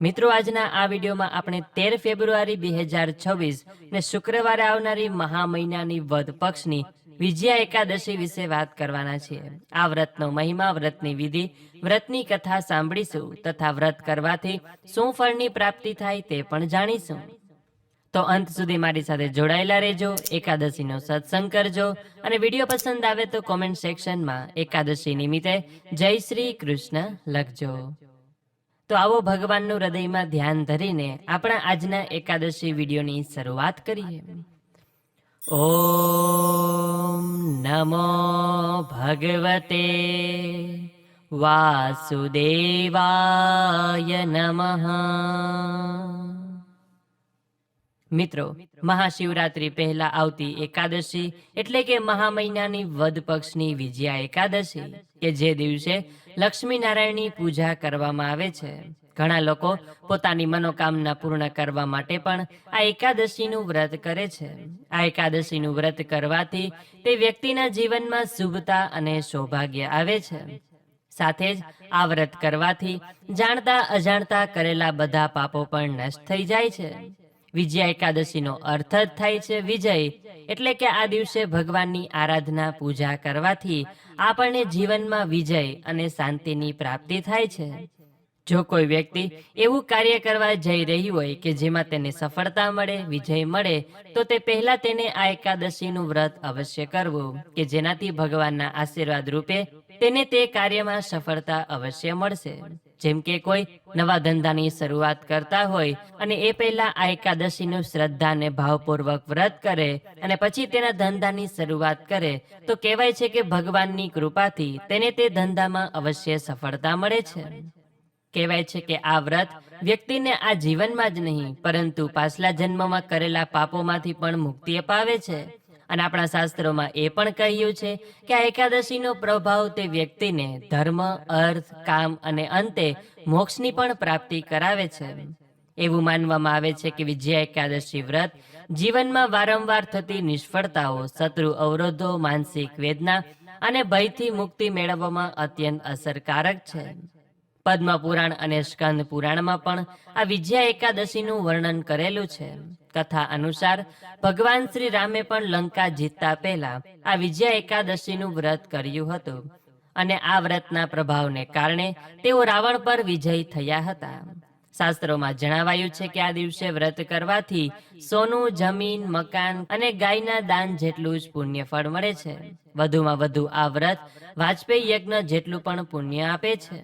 મિત્રો, આજના આ વિડીયોમાં આપણે 13 ફેબ્રુઆરી 2026 ને શુક્રવારે આવનારી મહા મહિનાની વદ પક્ષની વિજયા એકાદશી વિશે વાત કરવાના છીએ. આ વ્રતનો મહિમા, વ્રતની વિધિ, વ્રતની કથા સાંભળીશું તથા વ્રત કરવાથી શું ફળની પ્રાપ્તિ થાય તે પણ જાણીશું. તો અંત સુધી મારી સાથે જોડાયેલા રહેજો, એકાદશીનો સત્સંગ કરજો અને વિડીયો પસંદ આવે તો કોમેન્ટ સેક્શનમાં એકાદશી નિમિત્તે જય શ્રી કૃષ્ણ લખજો. તો આવો ભગવાનનું હૃદયમાં ધ્યાન ધરીને આપણા આજના એકાદશી વિડીયોની શરૂઆત કરીએ. ઓમ નમો ભગવતે વાસુદેવાય નમઃ. મિત્રો, મહાશિવરાત્રી પહેલા આવતી એકાદશી એટલે કે મહા મહિનાની વદ પક્ષની વિજયા એકાદશી, કે જે દિવસે લક્ષ્મી નારાયણની પૂજા કરવામાં આવે છે. ઘણા લોકો પોતાની મનોકામના પૂર્ણ કરવા માટે પણ આ એકાદશીનું વ્રત કરે છે. આ એકાદશીનું વ્રત કરવાથી તે વ્યક્તિના જીવનમાં શુભતા અને સૌભાગ્ય આવે છે. સાથે જ આ વ્રત કરવાથી જાણતા અજાણતા કરેલા બધા પાપો પણ નષ્ટ થઈ જાય છે. વિજયા એકાદશીનો અર્થ જ થાય છે વિજય, એટલે કે આ દિવસે ભગવાનની આરાધના પૂજા કરવાથી આપણને જીવનમાં વિજય અને શાંતિની પ્રાપ્તિ થાય છે. જો કોઈ વ્યક્તિ એવું કાર્ય કરવા જઈ રહી હોય કે જેમાં તેને સફળતા મળે, વિજય મળે, તો તે પહેલા તેને આ એકાદશીનું વ્રત અવશ્ય કરવું, કે જેનાથી ભગવાનના આશીર્વાદ રૂપે તેને તે કાર્યમાં સફળતા અવશ્ય મળશે. જેમ કે કોઈ નવા ધંધાની શરૂઆત કરતા હોય અને એ પહેલા આ એકાદશીનું શ્રદ્ધા અને ભાવપૂર્વક વ્રત કરે અને પછી તેના ધંધાની શરૂઆત કરે, તો કહેવાય છે કે ભગવાનની કૃપાથી તેને તે ધંધામાં અવશ્ય સફળતા મળે છે. કહેવાય છે કે આ વ્રત વ્યક્તિને આ જીવનમાં જ નહીં પરંતુ પાછલા જન્મમાં કરેલા પાપોમાંથી પણ મુક્તિ અપાવે છે. અને આપણા શાસ્ત્રોમાં એ પણ કહ્યું છે કે આ એકાદશીનો પ્રભાવ તે વ્યક્તિને ધર્મ, અર્થ, કામ અને અંતે મોક્ષની પણ પ્રાપ્તિ કરાવે છે. એવું માનવામાં આવે છે કે વિજયા એકાદશી વ્રત જીવનમાં વારંવાર થતી નિષ્ફળતાઓ, શત્રુ અવરોધો, માનસિક વેદના અને ભયથી મુક્તિ મેળવવામાં અત્યંત અસરકારક છે. પદ્મ પુરાણ અને સ્કંદ પુરાણમાં પણ આ વિજયા એકાદશીનું વર્ણન કરેલું છે. કથા અનુસાર ભગવાન શ્રી રામે પણ લંકા જીતતા પહેલા આ વિજયા એકાદશીનું વ્રત કર્યું હતું અને આ વ્રતના પ્રભાવને કારણે તેઓ રાવણ પર વિજય થયા હતા. શાસ્ત્રોમાં જણાવાયું છે કે આ દિવસે વ્રત કરવાથી સોનું, જમીન, મકાન અને ગાયના દાન જેટલું જ પુણ્ય ફળ મળે છે. વધુમાં વધુ આ વ્રત વાજપેયી યજ્ઞ જેટલું પણ પુણ્ય આપે છે.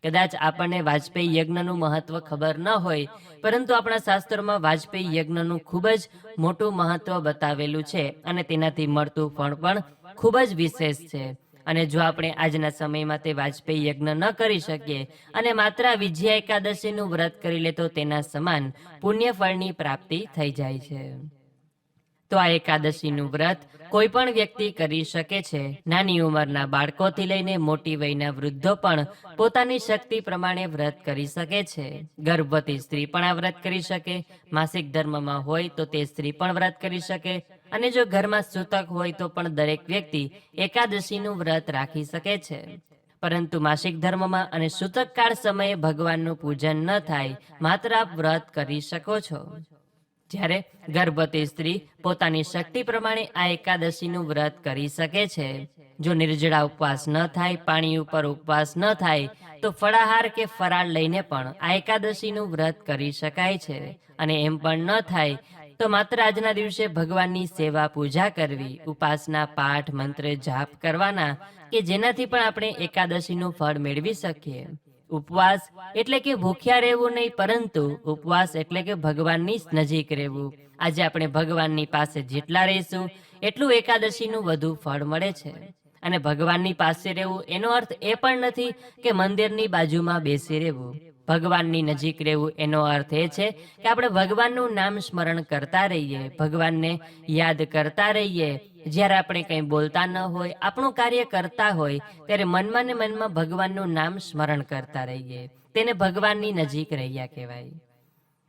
કદાચ આપણને વાજપેયી યજ્ઞનું મહત્વ ખબર ન હોય, પરંતુ આપણા શાસ્ત્રોમાં વાજપેયી યજ્ઞનું ખૂબ જ મોટું મહત્વ બતાવેલું છે અને તેનાથી મળતું ફળ પણ ખૂબ જ વિશેષ છે. અને જો આપણે આજના સમયમાં તે વાજપેયી યજ્ઞ ન કરી શકીએ અને માત્ર વિજયા એકાદશીનું વ્રત કરી લે તો તેના સમાન પુણ્ય ફળની પ્રાપ્તિ થઈ જાય છે. તો આ એકાદશીનું વ્રત કોઈ પણ વ્યક્તિ કરી શકે છે. નાની ઉંમરના બાળકોથી લઈને મોટી વયના વૃદ્ધો પણ પોતાની શક્તિ પ્રમાણે વ્રત કરી શકે છે. ગર્ભવતી સ્ત્રી પણ આ વ્રત કરી શકે. માસિક ધર્મમાં હોય તો તે સ્ત્રી પણ વ્રત કરી શકે. અને જો ઘરમાં સૂતક હોય તો પણ દરેક વ્યક્તિ એકાદશીનું વ્રત રાખી શકે છે. પરંતુ માસિક ધર્મમાં અને સૂતક કાળ સમયે ભગવાનનું પૂજન ન થાય, માત્ર આપ વ્રત કરી શકો છો. જ્યારે ગર્ભવતી સ્ત્રી પોતાની શક્તિ પ્રમાણે આ એકાદશીનું વ્રત કરી શકે છે. જો નિર્જળા ઉપવાસ ન થાય, પાણી ઉપર ઉપવાસ ન થાય, તો ફળાહાર કે ફરાળ લઈને પણ આ એકાદશીનું વ્રત કરી શકાય છે. અને એમ પણ ન થાય તો માત્ર આજના દિવસે ભગવાનની સેવા પૂજા કરવી, ઉપાસના, પાઠ, મંત્ર, જાપ કરવાના, કે જેનાથી પણ આપણે એકાદશીનું ફળ મેળવી શકીએ. ઉપવાસ એટલે કે ભૂખ્યા રહેવું નહીં, પરંતુ ઉપવાસ એટલે કે ભગવાનની નજીક રહેવું. આજે આપણે ભગવાનની પાસે જેટલા રહીશું એટલું એકાદશીનું વધુ ફળ મળે છે. અને ભગવાનની પાસે રહેવું એનો અર્થ એ પણ નથી કે મંદિરની બાજુમાં બેસી રહેવું. ભગવાનની નજીક રહેવું એનો અર્થ એ છે કે આપણે ભગવાનનું નામ સ્મરણ કરતા રહીએ, ભગવાનને યાદ કરતા રહીએ. જ્યારે આપણે કંઈ બોલતા ન હોય, આપણું કાર્ય કરતા હોય, ત્યારે મનમાં ને મનમાં ભગવાનનું નામ સ્મરણ કરતા રહીએ. તેને ભગવાનની નજીક રહ્યા કહેવાય.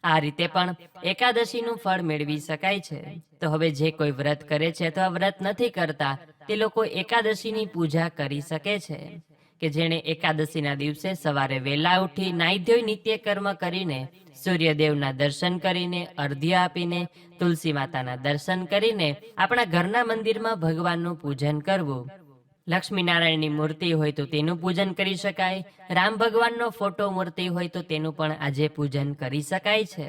આ રીતે પણ એકાદશીનું ફળ મેળવી શકાય છે. તો હવે જે કોઈ વ્રત કરે છે અથવા વ્રત નથી કરતા, તે લોકો એકાદશીની પૂજા કરી શકે છે. કે જેણે એકાદશીના દિવસે સવારે વહેલા ઉઠી નાહી ધોઈ નિત્ય કર્મ કરીને, સૂર્યદેવના દર્શન કરીને, અર્ધ્ય આપીને, તુલસી માતાના દર્શન કરીને આપણા ઘરના મંદિરમાં ભગવાનનું પૂજન કરવું. લક્ષ્મીનારાયણની મૂર્તિ હોય તો તેનું પૂજન કરી શકાય. રામ ભગવાનનો ફોટો મૂર્તિ હોય તો તેનું પણ આજે પૂજન કરી શકાય છે.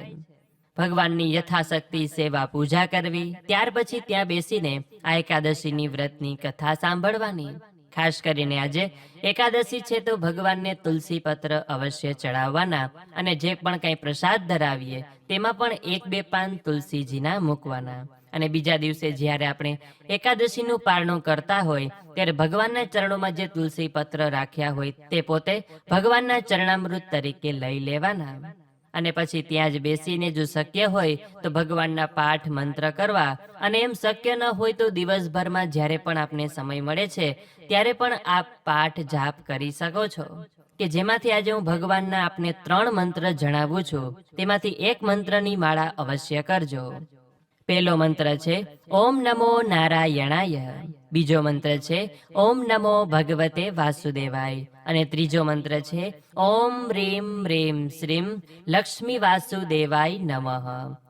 ભગવાનની યથાશક્તિ સેવા પૂજા કરવી. ત્યાર પછી ત્યાં બેસીને આ એકાદશીની વ્રતની કથા સાંભળવાની. ખાસ કરીને આજે એકાદશી છે તો ભગવાનને તુલસી પત્ર અવશ્ય ચડાવવાના, અને જે પણ કંઈ પ્રસાદ ધરાવીએ તેમાં પણ 1-2 પાન તુલસીજીના મૂકવાના. અને બીજા દિવસે જ્યારે આપણે એકાદશીનું પારણું કરતા હોય ત્યારે ભગવાનના ચરણોમાં જે તુલસી પત્ર રાખ્યા હોય તે પોતે ભગવાનના ચરણામૃત તરીકે લઈ લેવાના. અને પછી ત્યાં જ બેસીને જો શક્ય હોય તો ભગવાનના પાઠ મંત્ર કરવા. અને એમ શક્ય ન હોય તો દિવસભરમાં જ્યારે પણ આપને સમય મળે છે ત્યારે પણ આપ પાઠ જાપ કરી શકો છો. કે જેમાંથી આજે હું ભગવાનના આપને 3 મંત્ર જણાવું છું, તેમાંથી એક મંત્રની માળા અવશ્ય કરજો. પહેલો મંત્ર છે ઓમ નમો નારાયણાય. બીજો મંત્ર છે ઓમ નમો ભગવતે વાસુદેવાય. અને ત્રીજો મંત્ર છે ઓમ રીમ રીમ શ્રીમ લક્ષ્મી વાસુદેવાય નમઃ.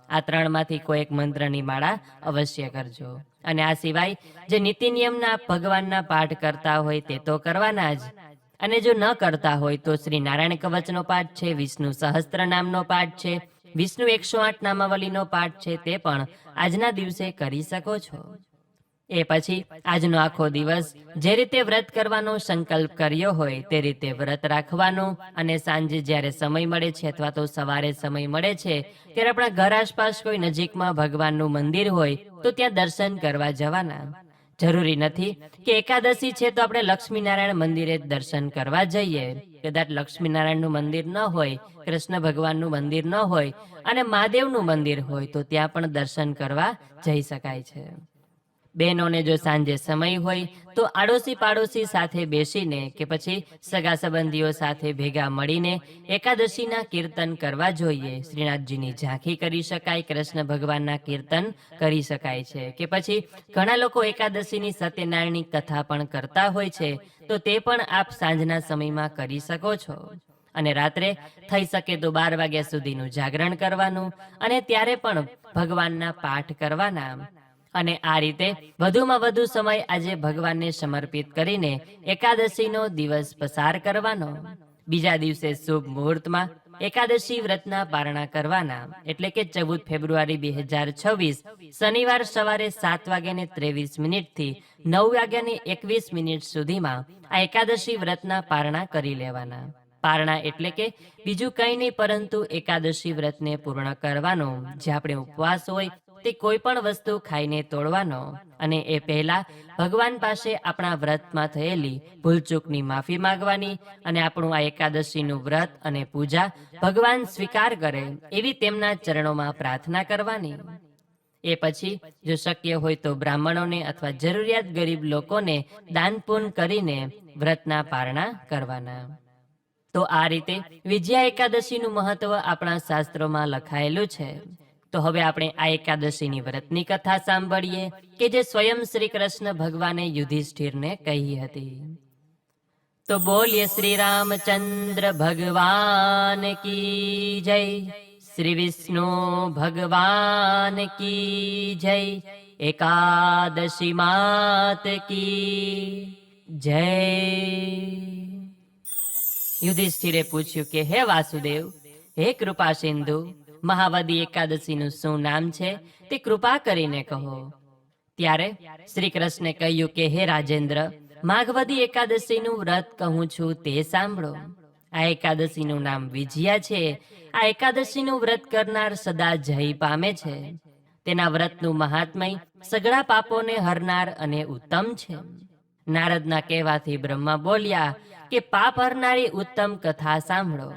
આ 3માંથી કોઈ એક મંત્રની માળા અવશ્ય કરજો. અને આ સિવાય જે નીતિ નિયમના ભગવાનના પાઠ કરતા હોય તે તો કરવાના જ. અને જો ન કરતા હોય તો શ્રી નારાયણ કવચનો પાઠ છે, વિષ્ણુ સહસ્ત્ર નામનો પાઠ છે, વિષ્ણુ 108 નામાવલીનો પાઠ છે, તે પણ આજના દિવસે કરી શકો છો. એ પછી આજનો આખો દિવસ જે રીતે વ્રત કરવાનો સંકલ્પ કર્યો હોય તે રીતે વ્રત રાખવાનો. અને સાંજે જ્યારે સમય મળે છે અથવા તો સવારે સમય મળે છે ત્યારે આપણા ઘર આસપાસ કોઈ નજીકમાં ભગવાનનું મંદિર હોય તો ત્યાં દર્શન કરવા જવાના. જરૂરી નથી કે એકાદશી છે તો આપણે લક્ષ્મીનારાયણ મંદિરે દર્શન કરવા જઈએ. કદાચ લક્ષ્મીનારાયણનું મંદિર ન હોય, કૃષ્ણ ભગવાનનું મંદિર ન હોય અને મહાદેવનું મંદિર હોય તો ત્યાં પણ દર્શન કરવા જઈ શકાય છે. બહેનોને જો સાંજે સમય હોય તો આડોશી પાડોશી સાથે બેસીને કે પછી સગા સંબંધીઓ સાથે ભેગા મળીને એકાદશીના કીર્તન કરવા જોઈએ. શ્રીનાથજીની ઝાંખી કરી શકાય, કૃષ્ણ ભગવાનના કીર્તન કરી શકાય છે. કે પછી ઘણા લોકો એકાદશીની સત્યનારાયણની કથા પણ કરતા હોય છે તો તે પણ આપ સાંજના સમયમાં કરી શકો છો. અને રાત્રે થઈ શકે તો 12 વાગ્યા સુધીનું જાગરણ કરવાનું અને ત્યારે પણ ભગવાનના પાઠ કરવાના. અને આ રીતે વધુમાં વધુ સમય આજે ભગવાનને સમર્પિત કરીને એકાદશીનો દિવસ પસાર કરવાનો. બીજા દિવસે શુભ મુહૂર્તમાં એકાદશી વ્રતના પારણા કરવાના. એટલે કે 14 ફેબ્રુઆરી 2026 શનિવાર સવારે 7:23 થી 9:21 સુધીમાં આ એકાદશી વ્રતના પારણા કરી લેવાના. પારણા એટલે કે બીજું કંઈ નહીં પરંતુ એકાદશી વ્રતને પૂર્ણ કરવાનો. જે આપણે ઉપવાસ હોય તે કોઈ પણ વસ્તુ ખાઈને તોડવાનો. અને એ પહેલા ભગવાન પાસે આપણા વ્રતમાં થયેલી ભૂલચૂકની માફી માંગવાની. અને આપણું આ એકાદશીનું વ્રત અને પૂજા ભગવાન સ્વીકાર કરે એવી તેમના ચરણોમાં પ્રાર્થના કરવાની. એ પછી જો શક્ય હોય તો બ્રાહ્મણોને અથવા જરૂરિયાત ગરીબ લોકોને દાન પુણ્ય કરીને વ્રતના પારણા કરવાના. તો આ રીતે વિજયા એકાદશીનું મહત્વ આપણા શાસ્ત્રોમાં લખાયેલું છે. તો હવે આપણે આ એકાદશીની વ્રતની કથા સાંભળીએ કે જે સ્વયં શ્રી કૃષ્ણ ભગવાને યુધિષ્ઠિરને કહી હતી. તો બોલીએ શ્રી રામચંદ્ર ભગવાન કી જય, શ્રી વિષ્ણુ ભગવાન કી જય, એકાદશી માત કી જય. યુધિષ્ઠિરે પૂછ્યું કે હે વાસુદેવ, હે કૃપા સિંધુ, મહાવદી એકાદશીનું શું નામ છે તે કૃપા કરીને કહો. ત્યારે શ્રી કૃષ્ણે કહ્યું કે હે રાજેન્દ્ર, માઘવદી એકાદશીનું વ્રત કહું છું તે સાંભળો. આ એકાદશીનું નામ વિજયા છે. આ એકાદશીનું વ્રત કરનાર સદા જય પામે છે. તેના વ્રતનું મહાત્મય સઘળા પાપોને હરનાર અને ઉત્તમ છે. નારદના કહેવાથી બ્રહ્મા બોલ્યા કે પાપ હરનારી ઉત્તમ કથા સાંભળો.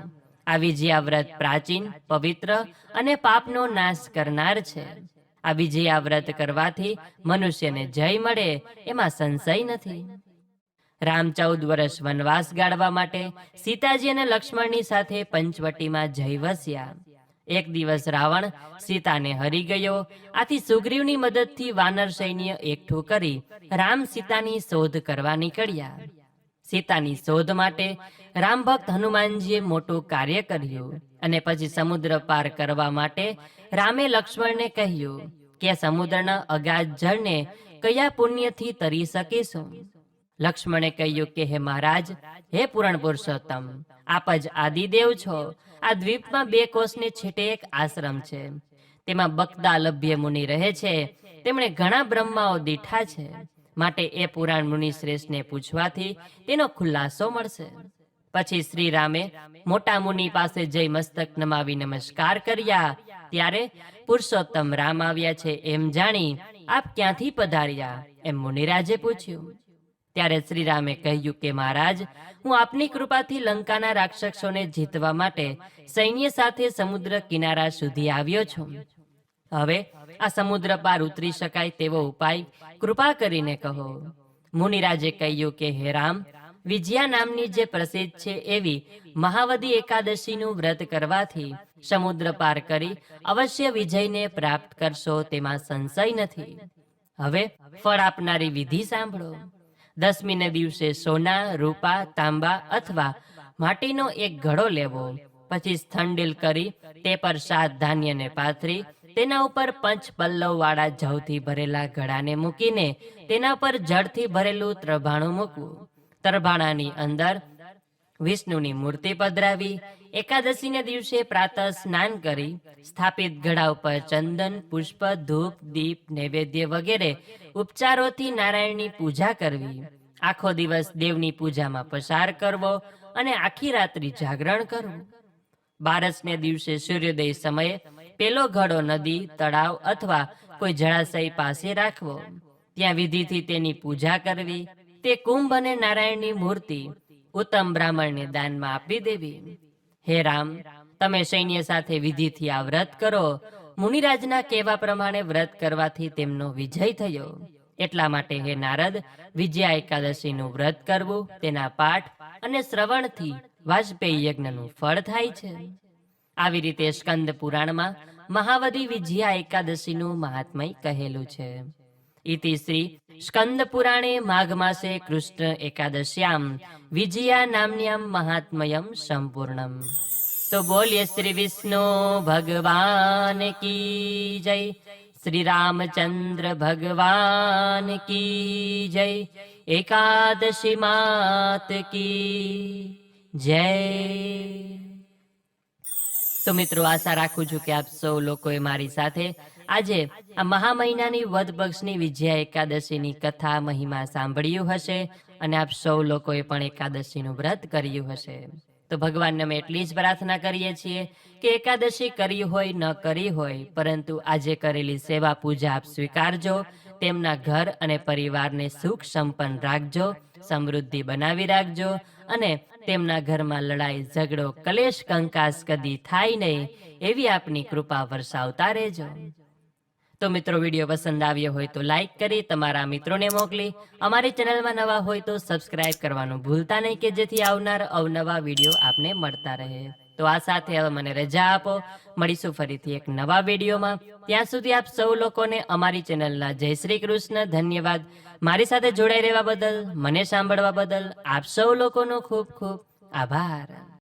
આ વિજયા વ્રત પ્રાચીન, પવિત્ર અને પાપનો નાશ કરનાર છે. આ વિજયા વ્રત કરવાથી મનુષ્યને જય મળે એમાં સંશય નથી. રામ 14 વર્ષ વનવાસ ગાળવા માટે સીતાજી અને લક્ષ્મણની સાથે પંચવટીમાં જઈ વસ્યા. એક દિવસ રાવણ સીતાને હરી ગયો. આથી સુગ્રીવની મદદથી વાનર સૈન્ય એકઠું કરી રામ સીતાની શોધ કરવા નીકળ્યા. સીતાની શોધ માટે રામ ભક્ત હનુમાનજીએ મોટું કાર્ય કર્યું અને પછી સમુદ્ર પાર કરવા માટે રામે લક્ષ્મણને કહ્યું કે સમુદ્રના અગાધ જળને કયા પુણ્યથી તરી શકીશું? લક્ષ્મણે કહ્યું કે હે મહારાજ, હે પૂરણ પુરુષોત્તમ, આપ જ આદિદેવ છો. આ દ્વીપમાં 2 કોસને છેટે એક આશ્રમ છે. તેમાં બકદા લભ્ય મુનિ રહે છે. તેમણે ઘણા બ્રહ્માઓ દીઠા છે. માટે એ પુરાણ મુનિ શ્રેષ્ઠને પૂછવાથી તેનો ખુલાસો મળશે. પછી શ્રી રામે મોટા મુનિ પાસે જઈ મસ્તક નમાવી નમસ્કાર કર્યા. ત્યારે પુરુષોત્તમ રામ આવ્યા છે એમ જાણી આપ ક્યાંથી પધાર્યા? એમ મુનિરાજે પૂછ્યું. ત્યારે શ્રી રામે કહ્યું કે મહારાજ, હું આપની કૃપાથી લંકાના રાક્ષસોને જીતવા માટે સૈન્ય સાથે સમુદ્ર કિનારા સુધી આવ્યો છું. હવે આ સમુદ્ર પાર ઉતરી શકાય તેવો ઉપાય કૃપા કરીને કહો. મુનિરાજે કહ્યું કે હે રામ, વિજયા નામની જે પ્રસિદ્ધ છે એવી મહાવદી એકાદશીનું વ્રત કરવાથી સમુદ્ર પાર કરી અવશ્ય વિજયને પ્રાપ્ત કરશો, તેમાં સંશય નથી. હવે ફળ આપનારી વિધિ સાંભળો. 10મીને દિવસે સોના, રૂપા, તાંબા અથવા માટીનો એક ઘડો લેવો. પછી સ્થંડિલ કરી તે પર 7 ધાન્યને પાથરી તેના ઉપર 5 પલ્લવ વાળા જવથી ભરેલા ઘડાને મૂકીને તેના પર જળથી ભરેલું ત્રભાણું મૂકવું. ત્રભાણાની અંદર વિષ્ણુની મૂર્તિ પધરાવી એકાદશીને દિવસે પ્રાતઃ સ્નાન કરી સ્થાપિત ઘડા ઉપર ચંદન, પુષ્પ, ધૂપ, દીપ, નૈવેદ્ય વગેરે ઉપચારોથી નારાયણની પૂજા કરવી. આખો દિવસ દેવની પૂજામાં પસાર કરવો અને આખી રાત્રિ જાગરણ કરવું. 12ને દિવસે સૂર્યોદય સમયે પેલો ઘડો નદી, તળાવ અથવા કોઈ જળાશય પાસે રાખવો. ત્યાં વિધિથી તેની પૂજા કરવી. તે કુંભ અને નારાયણની મૂર્તિ ઉત્તમ બ્રાહ્મણને દાનમાં આપી દેવી. હે રામ, તમે સૈન્ય સાથે વિધિથી આ વ્રત કરો. મુનિરાજના કહેવા પ્રમાણે વ્રત કરવાથી તેમનો વિજય થયો. એટલા માટે હે નારદ, વિજયા એકાદશીનું વ્રત કરવું, તેના પાઠ અને શ્રવણથી વાજપેયી યજ્ઞનું ફળ થાય છે. આવી રીતે સ્કંદ પુરાણમાં મહાવદી વિજયા એકાદશીનું મહાત્મય કહેલું છે. ઇતિ શ્રી સ્કંદ પુરાણે માઘ માસે કૃષ્ણ એકાદશ્યામ વિજયા નામ્યામ મહાત્મયમ સંપૂર્ણમ. તો બોલીએ શ્રી વિષ્ણુ ભગવાન કી જય, શ્રી રામચંદ્ર ભગવાન કી જય, એકાદશી માત કી જય. તો મિત્રો, આશા રાખું છું કે આપ સૌ લોકોએ મારી સાથે આજે આ મહા મહિનાની વદ પક્ષની વિજયા એકાદશીની કથા મહિમા સાંભળ્યું હશે અને આપ સૌ લોકોએ પણ એકાદશીનું વ્રત કર્યું હશે. તો ભગવાનને અમે એટલી જ પ્રાર્થના કરીએ છીએ કે એકાદશી કરી હોય ન કરી હોય, પરંતુ આજે કરેલી સેવા પૂજા આપ સ્વીકારજો. તેમના ઘર અને પરિવારને સુખ સંપન્ન રાખજો, સમૃદ્ધિ બનાવી રાખજો અને તેમના ઘરમાં લડાઈ ઝઘડો કલેશ કંકાસ કદી થાય નહીં એવી આપની કૃપા વરસાવતા રહેજો. તો મિત્રો, વિડીયો પસંદ આવ્યો હોય તો લાઈક કરી તમારા મિત્રોને મોકલી, અમારી ચેનલમાં નવા હોય તો સબસ્ક્રાઇબ કરવાનું ભૂલતા નહીં કે જેથી આવનાર અવનવા વિડીયો આપને મળતા રહે. તો આ સાથે હવે મને રજા આપો. મળીશું ફરીથી એક નવા વિડીયોમાં. ત્યાં સુધી આપ સૌ લોકોને અમારી ચેનલના જય શ્રી કૃષ્ણ. ધન્યવાદ. મારી સાથે જોડાઈ રહેવા બદલ, મને સાંભળવા બદલ આપ સૌ લોકોનો ખૂબ ખૂબ આભાર.